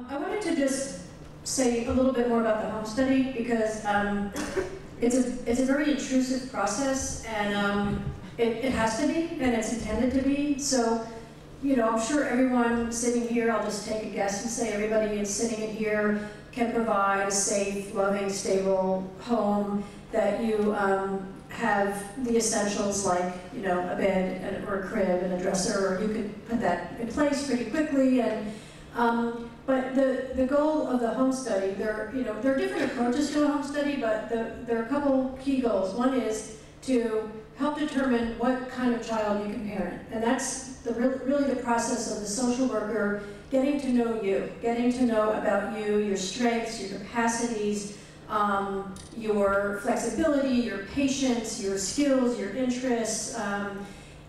I wanted to just say a little bit more about the home study because it's a very intrusive process, and it has to be, and it's intended to be. So, you know, I'm sure everyone sitting here, I'll just take a guess and say everybody sitting in here can provide a safe, loving, stable home that you have the essentials like, you know, a bed or a crib and a dresser, or you could put that in place pretty quickly. And but the goal of the home study, there are different approaches to a home study, but there are a couple key goals. One is to help determine what kind of child you can parent, and that's really the process of the social worker getting to know you, getting to know about you, your strengths, your capacities, your flexibility, your patience, your skills, your interests,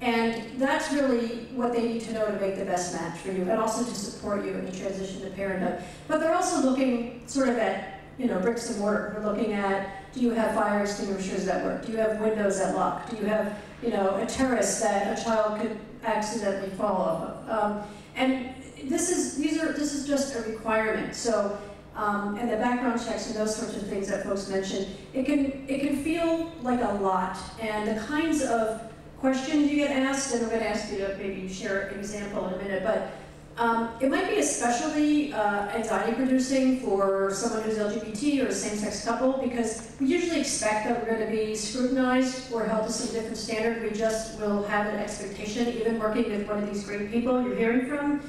and that's really what they need to know to make the best match for you, and also to support you in the transition to parenthood. But they're also looking sort of at, you know, bricks and mortar. They're looking at, do you have fire extinguishers that work? Do you have windows that lock? Do you have, you know, a terrace that a child could accidentally fall off of? And this is just a requirement. So, and the background checks and those sorts of things that folks mentioned, it can feel like a lot, and the kinds of questions you get asked, and I'm going to ask you to maybe share an example in a minute, but it might be especially anxiety-producing for someone who's LGBT or a same-sex couple, because we usually expect that we're going to be scrutinized or held to some different standard. We just will have an expectation, even working with one of these great people you're hearing from.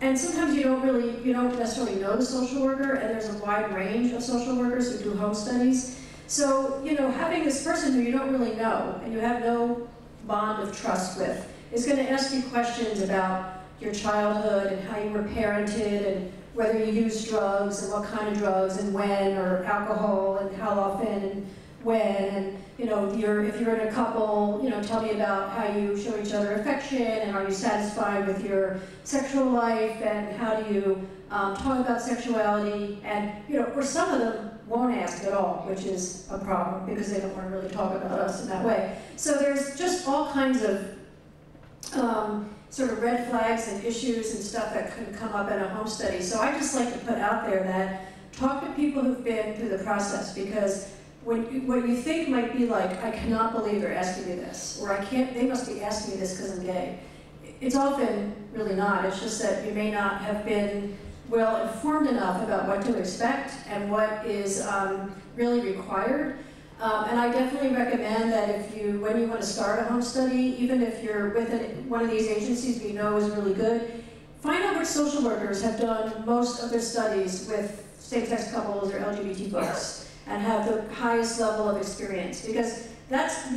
And sometimes you don't necessarily know the social worker, and there's a wide range of social workers who do home studies. So, you know, having this person who you don't really know and you have no bond of trust with is going to ask you questions about your childhood and how you were parented and whether you used drugs and what kind of drugs and when, or alcohol and how often and when, and, you know, if you're in a couple, you know, tell me about how you show each other affection, and are you satisfied with your sexual life, and how do you talk about sexuality, and, you know, or some of them won't ask at all, which is a problem because they don't want to really talk about us in that way. So there's just all kinds of sort of red flags and issues and stuff that can come up in a home study. So I just like to put out there that talk to people who've been through the process, because what you think might be like, I cannot believe they're asking me this, or they must be asking me this because I'm gay. It's often really not. It's just that you may not have been well informed enough about what to expect and what is really required. And I definitely recommend that when you want to start a home study, even if you're with one of these agencies we know is really good, find out which social workers have done most of their studies with same-sex couples or LGBT folks and have the highest level of experience, because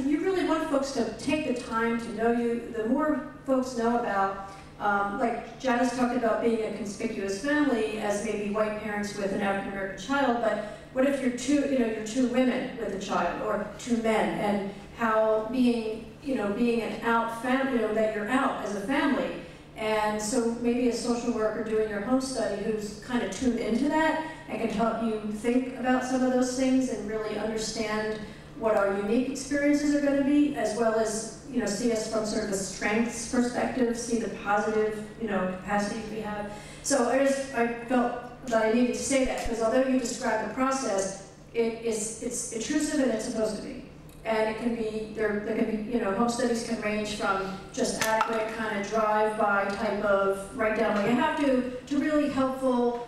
you really want folks to take the time to know you. The more folks know about, like Janice talked about being a conspicuous family as maybe white parents with an African-American child, but what if you're two women with a child, or two men, and how being an out family, that you're out as a family. And so maybe a social worker doing your home study who's kind of tuned into that and can help you think about some of those things and really understand what our unique experiences are going to be, as well as, you know, see us from sort of a strengths perspective, see the positive, you know, capacities we have. So I felt that I needed to say that, because although you describe the process, it's intrusive, and it's supposed to be. And it can be, there can be, you know, home studies can range from just adequate kind of drive-by type of write down what you have to really helpful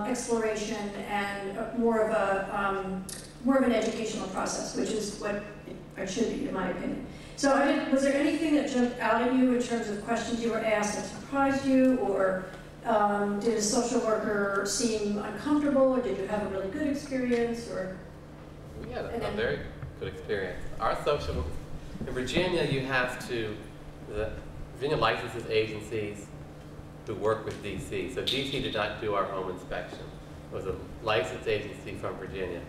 exploration and more of an educational process, which is what it should be, in my opinion. So was there anything that jumped out at you in terms of questions you were asked that surprised you, or did a social worker seem uncomfortable, or did you have a really good experience, or? We had a very good experience. Our social, in Virginia, Virginia licenses agencies who work with DC. So DC did not do our home inspection. It was a licensed agency from Virginia.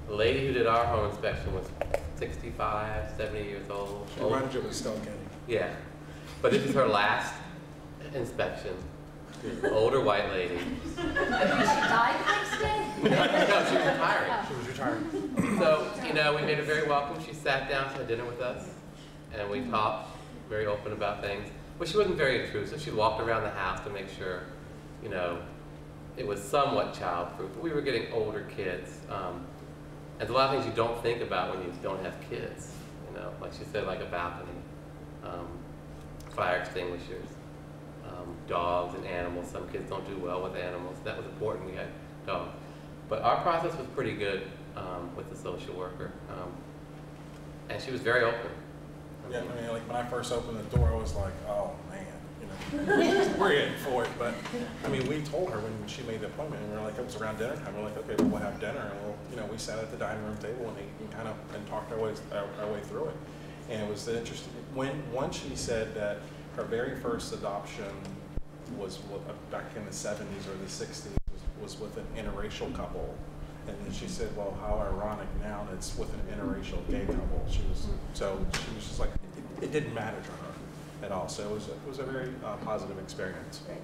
The lady who did our home inspection was 65, 70 years old. She runs with Stone County. Yeah. But this is her last inspection. She was an older white lady. She died the next day? No, she was retiring. She was retiring. So, you know, we made her very welcome. She sat down, she had dinner with us, and we talked very open about things. But she wasn't very intrusive. She walked around the house to make sure, you know, it was somewhat childproof, but we were getting older kids. And there's a lot of things you don't think about when you don't have kids, you know, like she said, like a balcony, fire extinguishers, dogs and animals. Some kids don't do well with animals. That was important, we had dogs. But our process was pretty good with the social worker. And she was very open. Yeah, I mean, like when I first opened the door, I was like, oh man, you know, we're in for it. But I mean, we told her when she made the appointment, and we were like, it was around dinner time. We're like, okay, well, we'll have dinner, and we'll, you know, we sat at the dining room table and ate and kind of and talked our way through it. And it was interesting. Once she said that her very first adoption was back in the 70s or the 60s was with an interracial couple. And then she said, well, how ironic now that it's with an interracial gay couple. She was just like, it didn't matter to her at all. So it was a very positive experience. Right.